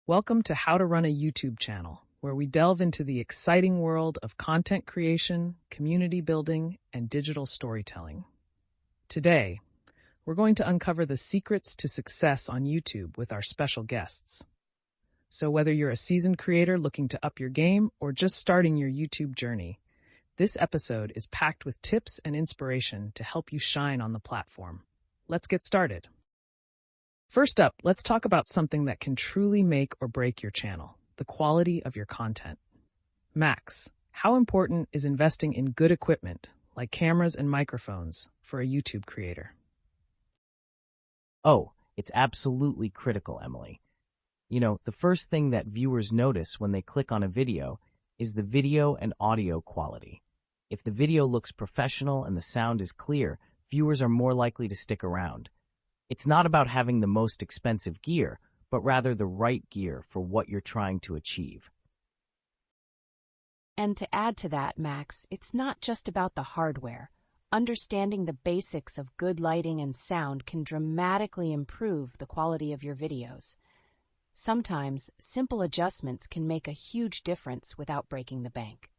Welcome to How to Run a YouTube Channel, where we delve into the exciting world of content creation, community building, and digital storytelling. Today, we're going to uncover the secrets to success on YouTube with our special guests. So whether you're a seasoned creator looking to up your game or just starting your YouTube journey, this episode is packed with tips and inspiration to help you shine on the platform. Let's get started. First up, let's talk about something that can truly make or break your channel, the quality of your content. Max, how important is investing in good equipment, like cameras and microphones, for a YouTube creator? Oh, it's absolutely critical, Emily. The first thing that viewers notice when they click on a video is the video and audio quality. If the video looks professional and the sound is clear, viewers are more likely to stick around. It's not about having the most expensive gear, but rather the right gear for what you're trying to achieve. And to add to that, Max, it's not just about the hardware. Understanding the basics of good lighting and sound can dramatically improve the quality of your videos. Sometimes, simple adjustments can make a huge difference without breaking the bank.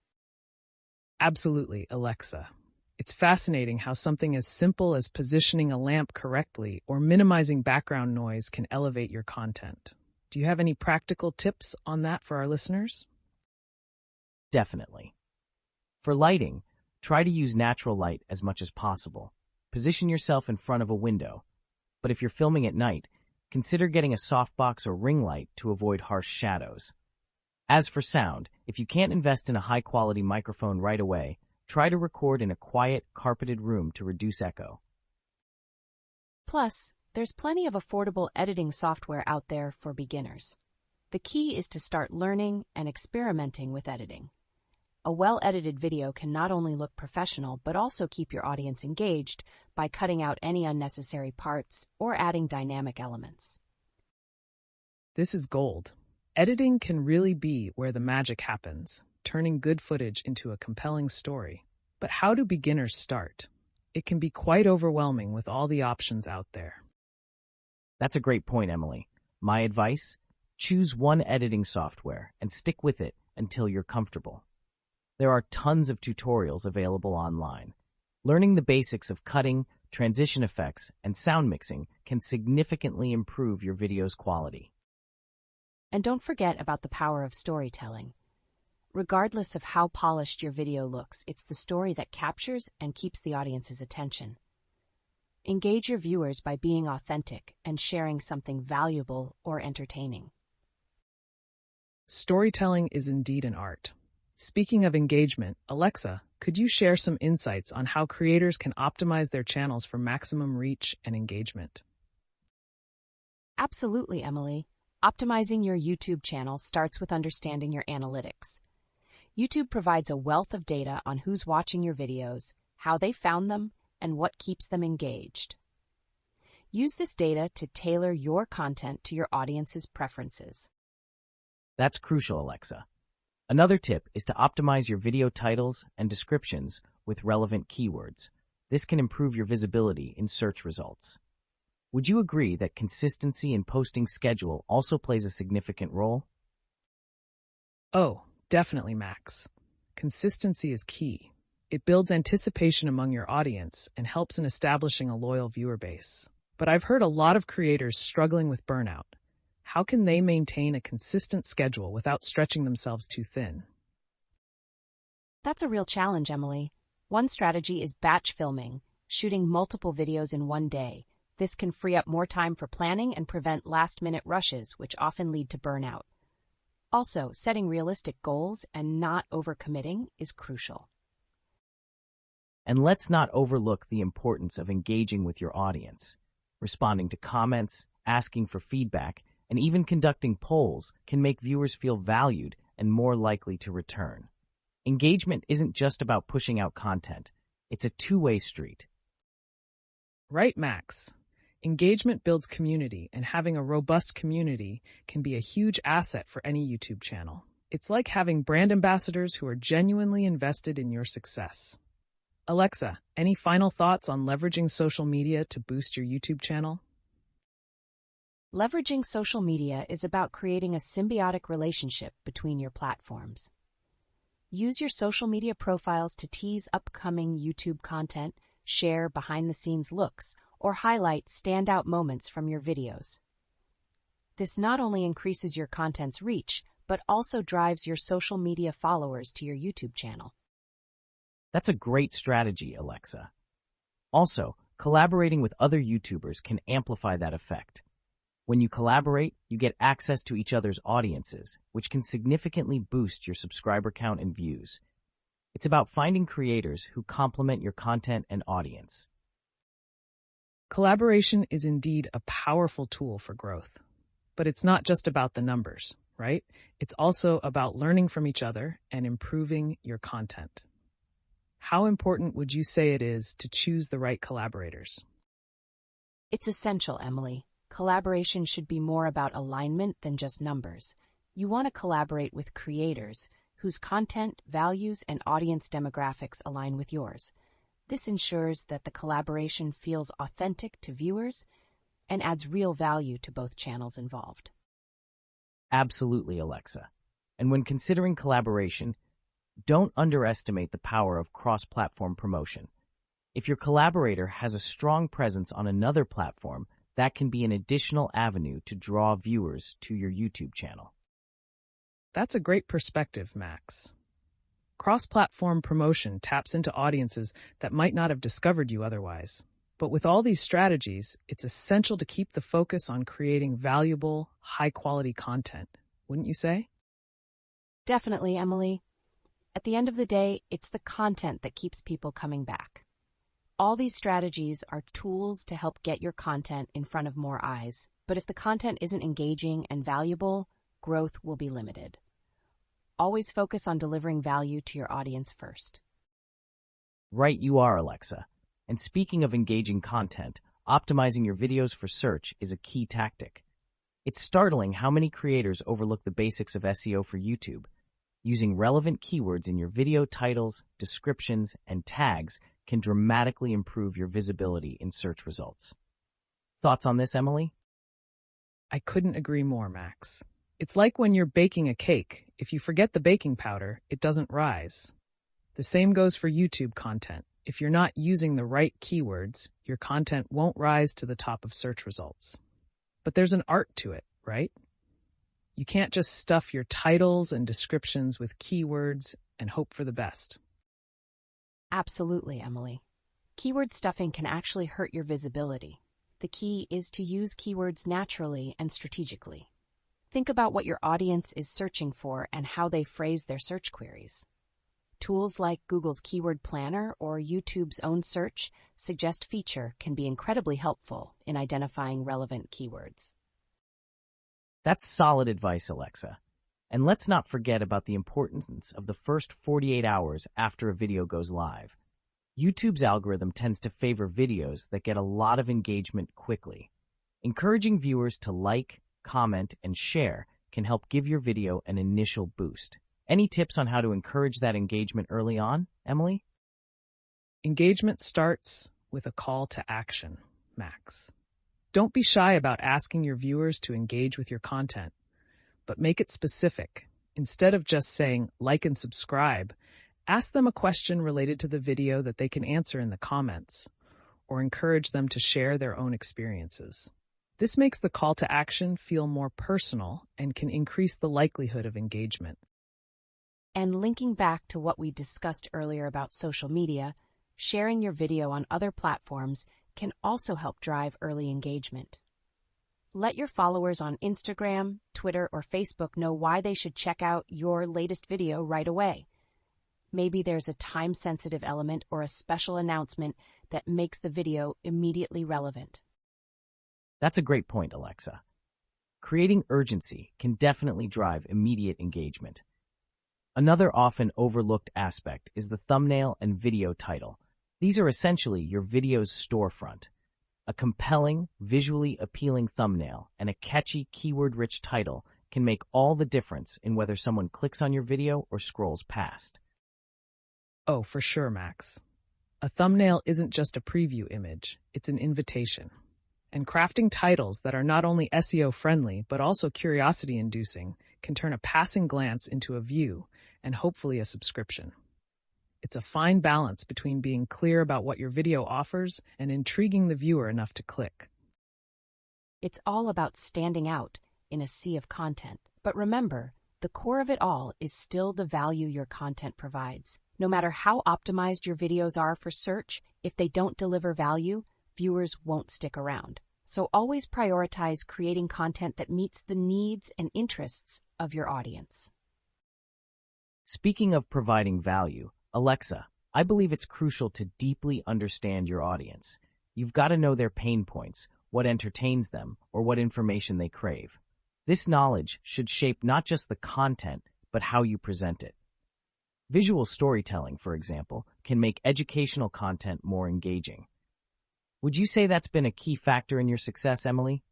Absolutely, Alexa. It's fascinating how something as simple as positioning a lamp correctly or minimizing background noise can elevate your content. Do you have any practical tips on that for our listeners? Definitely. For lighting, try to use natural light as much as possible. Position yourself in front of a window. But if you're filming at night, consider getting a softbox or ring light to avoid harsh shadows. As for sound, if you can't invest in a high-quality microphone right away, try to record in a quiet, carpeted room to reduce echo. Plus, there's plenty of affordable editing software out there for beginners. The key is to start learning and experimenting with editing. A well-edited video can not only look professional, but also keep your audience engaged by cutting out any unnecessary parts or adding dynamic elements. This is gold. Editing can really be where the magic happens, turning good footage into a compelling story. But how do beginners start? It can be quite overwhelming with all the options out there. That's a great point, Emily. My advice? Choose one editing software and stick with it until you're comfortable. There are tons of tutorials available online. Learning the basics of cutting, transition effects, and sound mixing can significantly improve your video's quality. And don't forget about the power of storytelling. Regardless of how polished your video looks, it's the story that captures and keeps the audience's attention. Engage your viewers by being authentic and sharing something valuable or entertaining. Storytelling is indeed an art. Speaking of engagement, Alexa, could you share some insights on how creators can optimize their channels for maximum reach and engagement? Absolutely, Emily. Optimizing your YouTube channel starts with understanding your analytics. YouTube provides a wealth of data on who's watching your videos, how they found them, and what keeps them engaged. Use this data to tailor your content to your audience's preferences. That's crucial, Alexa. Another tip is to optimize your video titles and descriptions with relevant keywords. This can improve your visibility in search results. Would you agree that consistency in posting schedule also plays a significant role? Oh, definitely, Max. Consistency is key. It builds anticipation among your audience and helps in establishing a loyal viewer base. But I've heard a lot of creators struggling with burnout. How can they maintain a consistent schedule without stretching themselves too thin? That's a real challenge, Emily. One strategy is batch filming, shooting multiple videos in one day. This can free up more time for planning and prevent last-minute rushes, which often lead to burnout. Also, setting realistic goals and not overcommitting is crucial. And let's not overlook the importance of engaging with your audience. Responding to comments, asking for feedback, and even conducting polls can make viewers feel valued and more likely to return. Engagement isn't just about pushing out content. It's a two-way street. Right, Max. Engagement builds community, and having a robust community can be a huge asset for any YouTube channel. It's like having brand ambassadors who are genuinely invested in your success. Alexa, any final thoughts on leveraging social media to boost your YouTube channel? Leveraging social media is about creating a symbiotic relationship between your platforms. Use your social media profiles to tease upcoming YouTube content, share behind-the-scenes looks, or highlight standout moments from your videos. This not only increases your content's reach, but also drives your social media followers to your YouTube channel. That's a great strategy, Alexa. Also, collaborating with other YouTubers can amplify that effect. When you collaborate, you get access to each other's audiences, which can significantly boost your subscriber count and views. It's about finding creators who complement your content and audience. Collaboration is indeed a powerful tool for growth. But it's not just about the numbers, right? It's also about learning from each other and improving your content. How important would you say it is to choose the right collaborators? It's essential, Emily. Collaboration should be more about alignment than just numbers. You want to collaborate with creators whose content, values, and audience demographics align with yours. This ensures that the collaboration feels authentic to viewers and adds real value to both channels involved. Absolutely, Alexa. And when considering collaboration, don't underestimate the power of cross-platform promotion. If your collaborator has a strong presence on another platform, that can be an additional avenue to draw viewers to your YouTube channel. That's a great perspective, Max. Cross-platform promotion taps into audiences that might not have discovered you otherwise. But with all these strategies, it's essential to keep the focus on creating valuable, high-quality content, wouldn't you say? Definitely, Emily. At the end of the day, it's the content that keeps people coming back. All these strategies are tools to help get your content in front of more eyes, but if the content isn't engaging and valuable, growth will be limited. Always focus on delivering value to your audience first. Right you are, Alexa. And speaking of engaging content, optimizing your videos for search is a key tactic. It's startling how many creators overlook the basics of SEO for YouTube. Using relevant keywords in your video titles, descriptions, and tags can dramatically improve your visibility in search results. Thoughts on this, Emily? I couldn't agree more, Max. It's like when you're baking a cake. If you forget the baking powder, it doesn't rise. The same goes for YouTube content. If you're not using the right keywords, your content won't rise to the top of search results. But there's an art to it, right? You can't just stuff your titles and descriptions with keywords and hope for the best. Absolutely, Emily. Keyword stuffing can actually hurt your visibility. The key is to use keywords naturally and strategically. Think about what your audience is searching for and how they phrase their search queries. Tools like Google's Keyword Planner or YouTube's own search suggest feature can be incredibly helpful in identifying relevant keywords. That's solid advice, Alexa. And let's not forget about the importance of the first 48 hours after a video goes live. YouTube's algorithm tends to favor videos that get a lot of engagement quickly. Encouraging viewers to like, comment, and share can help give your video an initial boost. Any tips on how to encourage that engagement early on, Emily? Engagement starts with a call to action, Max. Don't be shy about asking your viewers to engage with your content, but make it specific. Instead of just saying, like and subscribe, ask them a question related to the video that they can answer in the comments, or encourage them to share their own experiences. This makes the call to action feel more personal and can increase the likelihood of engagement. And linking back to what we discussed earlier about social media, sharing your video on other platforms can also help drive early engagement. Let your followers on Instagram, Twitter, or Facebook know why they should check out your latest video right away. Maybe there's a time-sensitive element or a special announcement that makes the video immediately relevant. That's a great point, Alexa. Creating urgency can definitely drive immediate engagement. Another often overlooked aspect is the thumbnail and video title. These are essentially your video's storefront. A compelling, visually appealing thumbnail and a catchy, keyword-rich title can make all the difference in whether someone clicks on your video or scrolls past. Oh, for sure, Max. A thumbnail isn't just a preview image, it's an invitation. And crafting titles that are not only SEO friendly, but also curiosity inducing can turn a passing glance into a view and hopefully a subscription. It's a fine balance between being clear about what your video offers and intriguing the viewer enough to click. It's all about standing out in a sea of content. But remember, the core of it all is still the value your content provides. No matter how optimized your videos are for search, if they don't deliver value, viewers won't stick around. So always prioritize creating content that meets the needs and interests of your audience. Speaking of providing value, Alexa, I believe it's crucial to deeply understand your audience. You've got to know their pain points, what entertains them, or what information they crave. This knowledge should shape not just the content, but how you present it. Visual storytelling, for example, can make educational content more engaging. Would you say that's been a key factor in your success, Emily?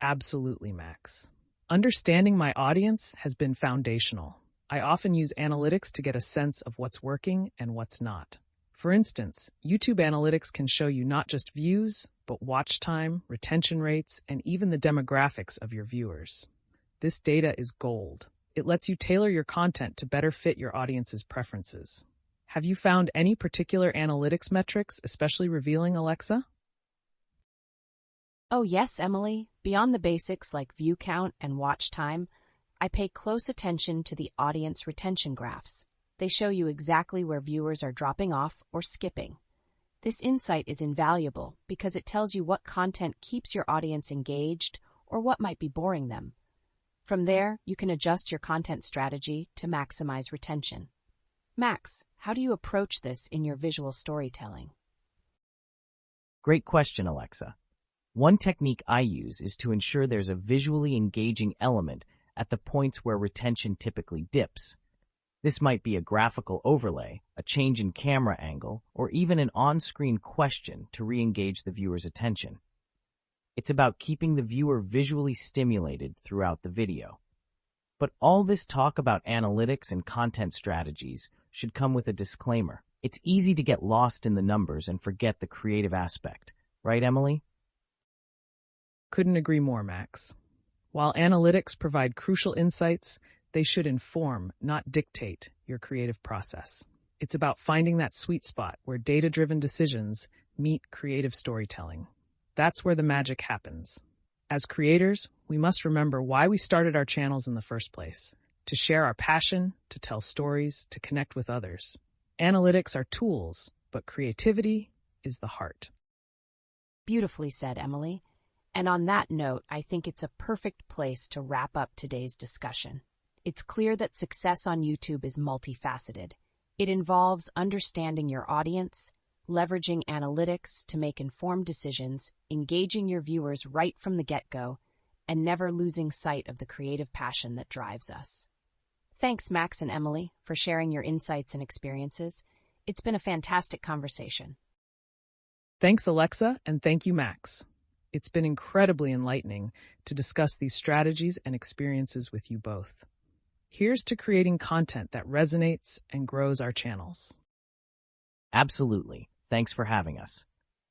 Absolutely, Max. Understanding my audience has been foundational. I often use analytics to get a sense of what's working and what's not. For instance, YouTube analytics can show you not just views, but watch time, retention rates, and even the demographics of your viewers. This data is gold. It lets you tailor your content to better fit your audience's preferences. Have you found any particular analytics metrics especially revealing, Alexa? Oh yes, Emily. Beyond the basics like view count and watch time, I pay close attention to the audience retention graphs. They show you exactly where viewers are dropping off or skipping. This insight is invaluable because it tells you what content keeps your audience engaged or what might be boring them. From there, you can adjust your content strategy to maximize retention. Max, how do you approach this in your visual storytelling? Great question, Alexa. One technique I use is to ensure there's a visually engaging element at the points where retention typically dips. This might be a graphical overlay, a change in camera angle, or even an on-screen question to re-engage the viewer's attention. It's about keeping the viewer visually stimulated throughout the video. But all this talk about analytics and content strategies should come with a disclaimer. It's easy to get lost in the numbers and forget the creative aspect. Right, Emily? Couldn't agree more, Max. While analytics provide crucial insights, they should inform, not dictate, your creative process. It's about finding that sweet spot where data-driven decisions meet creative storytelling. That's where the magic happens. As creators, we must remember why we started our channels in the first place: to share our passion, to tell stories, to connect with others. Analytics are tools, but creativity is the heart. Beautifully said, Emily. And on that note, I think it's a perfect place to wrap up today's discussion. It's clear that success on YouTube is multifaceted. It involves understanding your audience, leveraging analytics to make informed decisions, engaging your viewers right from the get-go, and never losing sight of the creative passion that drives us. Thanks, Max and Emily, for sharing your insights and experiences. It's been a fantastic conversation. Thanks, Alexa, and thank you, Max. It's been incredibly enlightening to discuss these strategies and experiences with you both. Here's to creating content that resonates and grows our channels. Absolutely. Thanks for having us.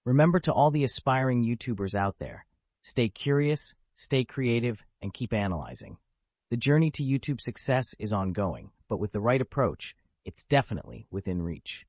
Remember, to all the aspiring YouTubers out there, stay curious, stay creative, and keep analyzing. The journey to YouTube success is ongoing, but with the right approach, it's definitely within reach.